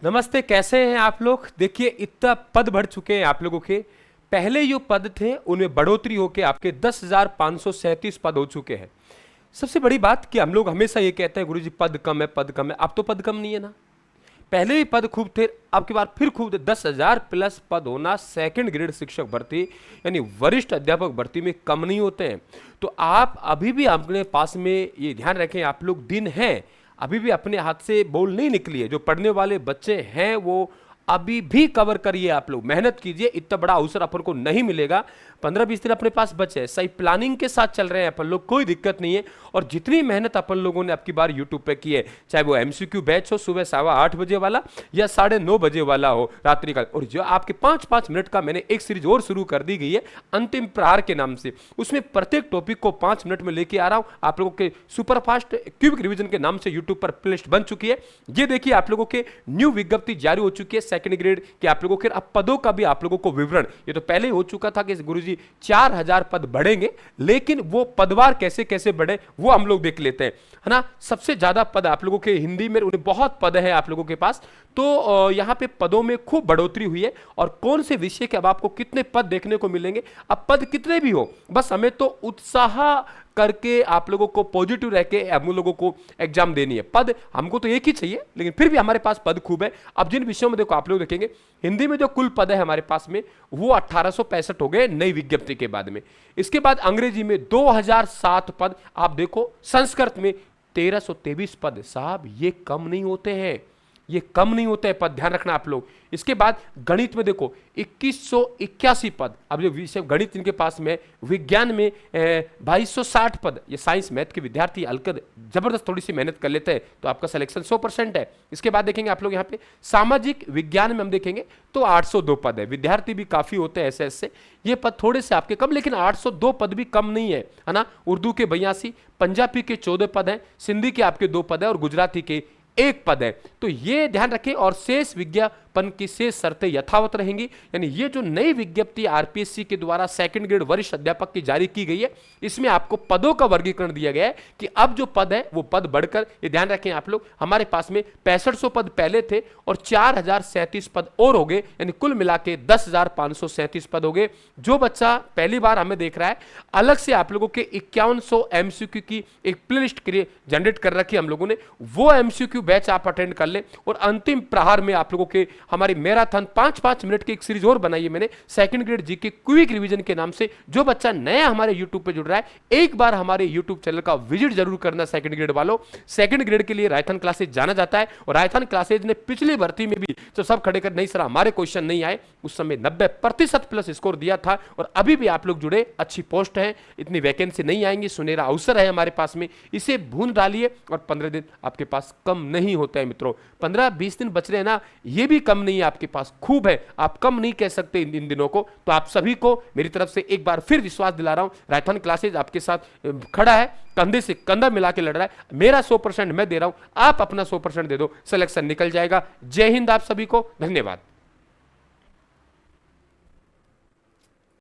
नमस्ते, कैसे हैं आप लोग। देखिए इतना पद बढ़ चुके हैं आप लोगों के। पहले जो पद थे उनमें बढ़ोतरी होकर आपके 10,537 पद हो चुके हैं। सबसे बड़ी बात कि हम लोग हमेशा ये कहते हैं गुरुजी पद कम है, पद कम है। अब तो पद कम नहीं है ना, पहले भी पद खूब थे, अब की बार फिर खूब थे। 10,000 प्लस पद होना सेकंड ग्रेड शिक्षक भर्ती यानी वरिष्ठ अध्यापक भर्ती में कम नहीं होते हैं। तो आप अभी भी अपने पास में ये ध्यान रखें, आप लोग दिन हैं, अभी भी अपने हाथ से बॉल नहीं निकली है। जो पढ़ने वाले बच्चे हैं वो अभी भी कवर करिए, आप लोग मेहनत कीजिए। इतना बड़ा अवसर अपन को नहीं मिलेगा। 15-20 दिन अपने पास बचे हैं, सही प्लानिंग के साथ चल रहे हैं अपन लोग, कोई दिक्कत नहीं है। और जितनी मेहनत अपन लोगों ने अब की बार यूट्यूब पे की है, चाहे वो एमसीक्यू बैच हो सुबह 8:15 बजे वाला या 9:30 बजे वाला हो रात्रि का, और जो आपके 5-5 मिनट का मैंने एक सीरीज और शुरू कर दी गई है अंतिम प्रहार के नाम से। उसमें प्रत्येक टॉपिक को 5 मिनट में लेके आ रहा हूं आप लोगों के। सुपरफास्ट क्यूबिक रिवीजन के नाम से यूट्यूब पर प्लेलिस्ट बन चुकी है। ये देखिए आप लोगों के न्यू विज्ञप्ति जारी हो चुकी है सेकंड ग्रेड के आप लोगों के। अब पदों का भी आप लोगों को विवरण, ये तो पहले ही हो चुका था कि गुरुजी 4,000 पद बढ़ेंगे, लेकिन वो पदवार कैसे कैसे बढ़े वो हम लोग देख लेते हैं, है ना। सबसे ज्यादा पद आप लोगों के हिंदी में, उन्हें बहुत पद है आप लोगों के पास। तो यहां पे पदों में खूब बढ़ोतरी हुई है। और कौन से विषय के अब आपको कितने पद देखने को मिलेंगे, अब पद कितने भी हो, बस हमें तो उत्साह करके आप लोगों को पॉजिटिव रह के हम लोगों को एग्जाम देनी है। पद हमको तो एक ही चाहिए, लेकिन फिर भी हमारे पास पद खूब है। अब जिन विषयों में देखो आप लोग देखेंगे, हिंदी में जो कुल पद है हमारे पास में वो 1865 हो गए नई विज्ञप्ति के बाद में। इसके बाद अंग्रेजी में 2007 पद आप देखो, संस्कृत में 1323 पद। साहब ये कम नहीं होते हैं, ये कम नहीं होते हैं पद, ध्यान रखना आप लोग। इसके बाद गणित में देखो 2181 पद। अब जो विषय गणित इनके पास में, विज्ञान में 2260 पद। ये साइंस मैथ के विद्यार्थी हल्का जबरदस्त थोड़ी सी मेहनत कर लेते हैं तो आपका सिलेक्शन 100% है। इसके बाद देखेंगे आप लोग यहाँ पे सामाजिक विज्ञान में हम देखेंगे तो 802 पद है। विद्यार्थी भी काफी होते हैं ऐसे ऐसे, ये पद थोड़े से आपके कम, लेकिन 802 पद भी कम नहीं है ना। उर्दू के 82, पंजाबी के 14 पद हैं, सिंधी के आपके 2 पद है और गुजराती के 1 पद है। तो ये ध्यान रखें। और शेष विज्ञापन की शेष शर्तें यथावत रहेंगी। यानी ये जो नई विज्ञप्ति आरपीएससी के द्वारा सेकंड ग्रेड वरिष्ठ अध्यापक की जारी की गई है, इसमें आपको पदों का वर्गीकरण दिया गया है कि अब जो पद है वो पद बढ़कर, ये ध्यान रखें आप लोग, हमारे पास में 6500 पद पहले थे और 4037 पद और हो गए, यानी कुल मिला के 10,537 पद हो गए। जो बच्चा पहली बार हमें देख रहा है, अलग से आप लोगों के 5100 एमसीक्यू की एक प्लेलिस्ट जनरेट कर रखी है हम लोगों ने, वो एमसीक्यू बैच आप अटेंड कर ले। और अंतिम प्रहार में आप लोगों के हमारी मैराथन 5-5 मिनट की एक सीरीज और बनाई है मैंने second grade GK quick revision के नाम से। जो बच्चा नया हमारे यूट्यूब पे जुड़ रहा है, एक बार हमारे यूट्यूब चैनल का विजिट जरूर करना सेकंड ग्रेड वालों। सेकंड ग्रेड के लिए रायथन क्लासेज जाना जाता है, और रायथन क्लासेज ने पिछली भर्ती में भी तो सब खड़े कर नहीं सर हमारे क्वेश्चन नहीं आए, उस समय 90% प्लस स्कोर दिया था। और अभी भी आप लोग जुड़े, अच्छी पोस्ट है, इतनी वैकेंसी नहीं आएंगी, सुनहरा अवसर है हमारे पास में, इसे भून डालिए। और 15 दिन आपके पास कम नहीं होता है मित्रों, 15-20 दिन बच रहे हैं ना, ये भी कम नहीं है आपके पास, खूब है। आप कम नहीं कह सकते इन दिनों को। तो आप सभी को मेरी तरफ से एक बार फिर विश्वास दिला रहा हूं, रायथन क्लासेज आपके साथ खड़ा है, कंधे से कंधा मिला के लड़ रहा है। मेरा 100% मैं दे रहा हूं, आप अपना 100% दे दो, सिलेक्शन निकल जाएगा। जय हिंद आप सभी को, धन्यवाद।